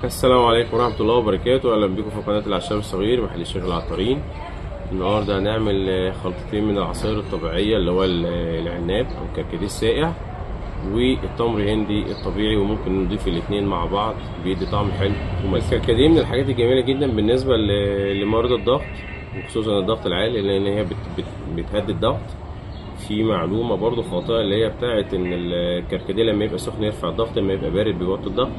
السلام عليكم ورحمة الله وبركاته. أهلا بكم في قناة العشاب الصغير محل الشيخ العطارين. النهاردة هنعمل خلطتين من العصائر الطبيعية اللي هو العناب أو الكركديه الساقع والتمر الهندي الطبيعي، وممكن نضيف الاتنين مع بعض بيدي طعم حلو. الكركديه من الحاجات الجميلة جدا بالنسبة لمرضى الضغط، وخصوصا الضغط العالي، لأن هي بتهدي الضغط. في معلومة برضو خاطئة اللي هي بتاعت إن الكركديه لما يبقى سخن يرفع الضغط، لما يبقى بارد بيوطي الضغط.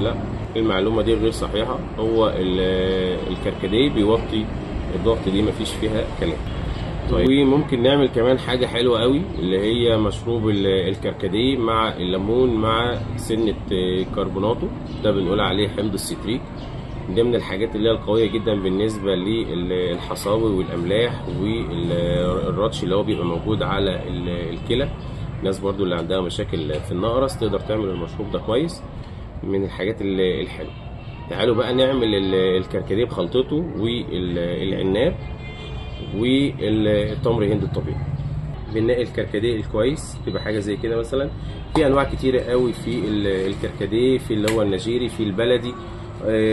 لا، المعلومة دي غير صحيحة. هو الكركديه بيوطي الضغط، دي مفيش فيها كلام. طيب، وممكن نعمل كمان حاجة حلوة قوي اللي هي مشروب الكركديه مع الليمون مع سنة كربوناتو، ده بنقول عليه حمض الستريك. ده من الحاجات اللي هي القوية جدا بالنسبة للحصاوي والأملاح والرطش اللي هو بيبقى موجود على الكلى. الناس برضو اللي عندها مشاكل في النقرس تقدر تعمل المشروب ده كويس، من الحاجات الحلوة. تعالوا بقى نعمل الكركديه بخلطته والعناب والتمر الهندي الطبيعي. بنلاقي الكركديه الكويس تبقى حاجه زي كده. مثلا في انواع كتيره قوي في الكركديه، في اللي هو النجيري، في البلدي،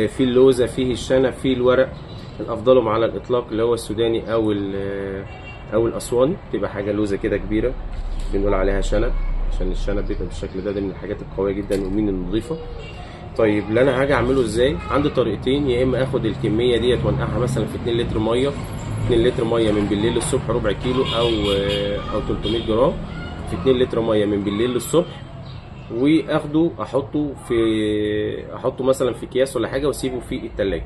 في اللوزه، فيه الشنب، في الورق. الافضلهم على الاطلاق اللي هو السوداني او الاسواني، تبقى حاجه لوزه كده كبيره بنقول عليها شنب، عشان الشنب بيبقى بالشكل ده من الحاجات القويه جدا ومن النظيفه. طيب، اللي انا هاجي اعمله ازاي؟ عندي طريقتين. يا اما اخد الكميه ديت وانقعها مثلا في 2 لتر ميه، 2 لتر ميه من بالليل للصبح، ربع كيلو او 300 جرام في 2 لتر ميه من بالليل للصبح، واخده احطه مثلا في اكياس ولا حاجه واسيبه في التلاجة.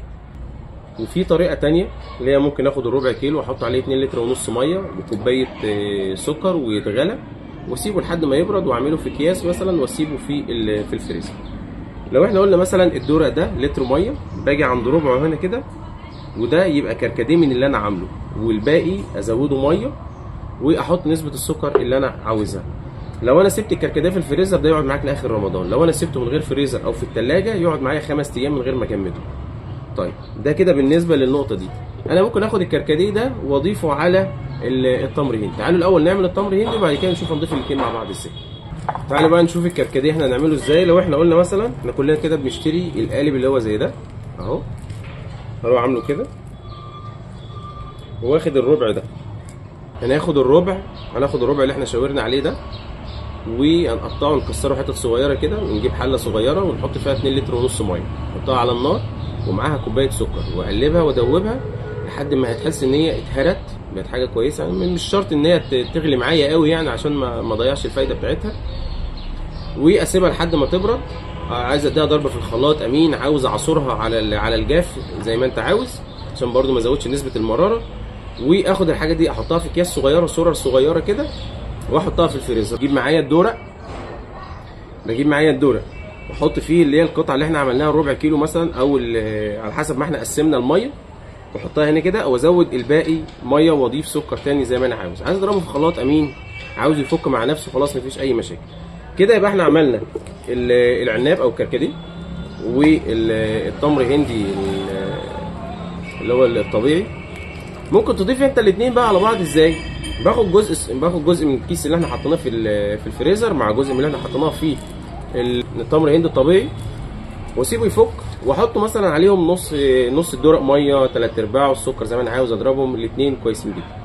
وفي طريقه تانية اللي هي ممكن اخد الربع كيلو واحط عليه 2 لتر ونص ميه وكوبايه سكر ويتغلى، واسيبه لحد ما يبرد، واعمله في اكياس مثلا واسيبه في الفريزر. لو احنا قلنا مثلا الدورق ده لتر ميه، باجي عند ربعه هنا كده، وده يبقى كركديه من اللي انا عامله، والباقي ازوده ميه واحط نسبه السكر اللي انا عاوزها. لو انا سبت الكركديه في الفريزر ده يقعد معاك لاخر رمضان. لو انا سبته من غير فريزر او في التلاجة يقعد معايا 5 ايام من غير ما اجمده. طيب، ده كده بالنسبه للنقطه دي. انا ممكن اخد الكركديه ده واضيفه على التمر الهندي. تعالوا الاول نعمل التمر الهندي وبعد كده نشوف هنضيف الاثنين مع بعض ازاي. تعالوا بقى نشوف الكركديه احنا هنعمله ازاي. لو احنا قلنا مثلا احنا كلنا كده بنشتري القالب اللي هو زي ده اهو، هروح عامله كده واخد الربع ده. هناخد الربع اللي احنا شاورنا عليه ده، وهنقطعه نكسره حتت صغيره كده، ونجيب حله صغيره ونحط فيها 2 لتر ونص ميه، نحطها على النار ومعاها كوبايه سكر، واقلبها وادوبها لحد ما هتحس ان هي اتهرت، بقت حاجه كويسه. مش شرط ان هي تغلي معايا قوي يعني عشان ما اضيعش الفايده بتاعتها. واسيبها لحد ما تبرد. عايز اديها ضربه في الخلاط امين، عاوز اعصرها على الجاف زي ما انت عاوز، عشان برضو ما ازودش نسبه المراره. واخد الحاجه دي احطها في اكياس صغيره، صورة صغيره كده، واحطها في الفريزر. بجيب معايا الدورق واحط فيه اللي هي القطعه اللي احنا عملناها ربع كيلو مثلا، او على حسب ما احنا قسمنا الميه، واحطها هنا كده، وازود الباقي ميه واضيف سكر تاني زي ما انا عاوز. عايز اضربه في الخلاط امين، عاوز يفك مع نفسه خلاص مفيش اي مشاكل. كده يبقى احنا عملنا العناب او الكركديه والتمر هندي اللي هو الطبيعي. ممكن تضيف انت الاثنين بقى على بعض ازاي؟ باخد جزء من الكيس اللي احنا حطيناه في الفريزر مع جزء من اللي احنا حطيناه في التمر الهندي الطبيعي، واسيبه يفك، واحطه مثلا عليهم نص الدورق ميه، 3/4 السكر زي ما انا عاوز، اضربهم الاثنين كويسين جدا.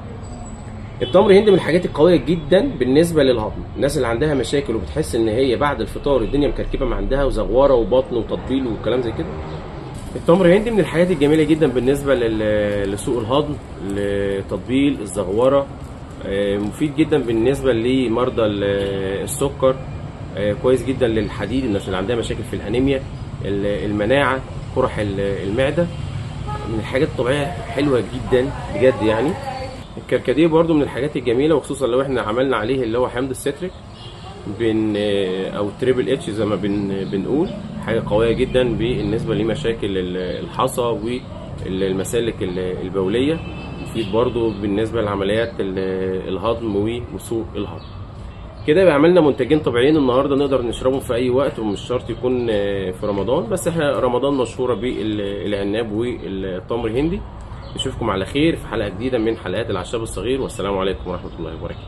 التمر الهندي من الحاجات القويه جدا بالنسبه للهضم. الناس اللي عندها مشاكل وبتحس ان هي بعد الفطار الدنيا مكركبه ما عندها وزغوره وبطن وتطبيل وكلام زي كده، التمر الهندي من الحاجات الجميله جدا بالنسبه لسوء الهضم، لتطبيل الزغوره. مفيد جدا بالنسبه لمرضى السكر، كويس جدا للحديد، الناس اللي عندها مشاكل في الانيميا، المناعه، قرح المعده. من الحاجات الطبيعيه حلوه جدا بجد يعني. الكركديه برضو من الحاجات الجميله، وخصوصا لو احنا عملنا عليه اللي هو حمض الستريك او تريبل اتش زي ما بنقول، حاجه قويه جدا بالنسبه لمشاكل الحصى والمسالك البوليه. مفيد برضو بالنسبه لعمليات الهضم وسوء الهضم. كده يبقى عملنا منتجين طبيعيين النهارده نقدر نشربهم في اي وقت، ومش شرط يكون في رمضان، بس احنا رمضان مشهوره بالعناب والتمر الهندي. نشوفكم على خير في حلقه جديده من حلقات العشاب الصغير، والسلام عليكم ورحمه الله وبركاته.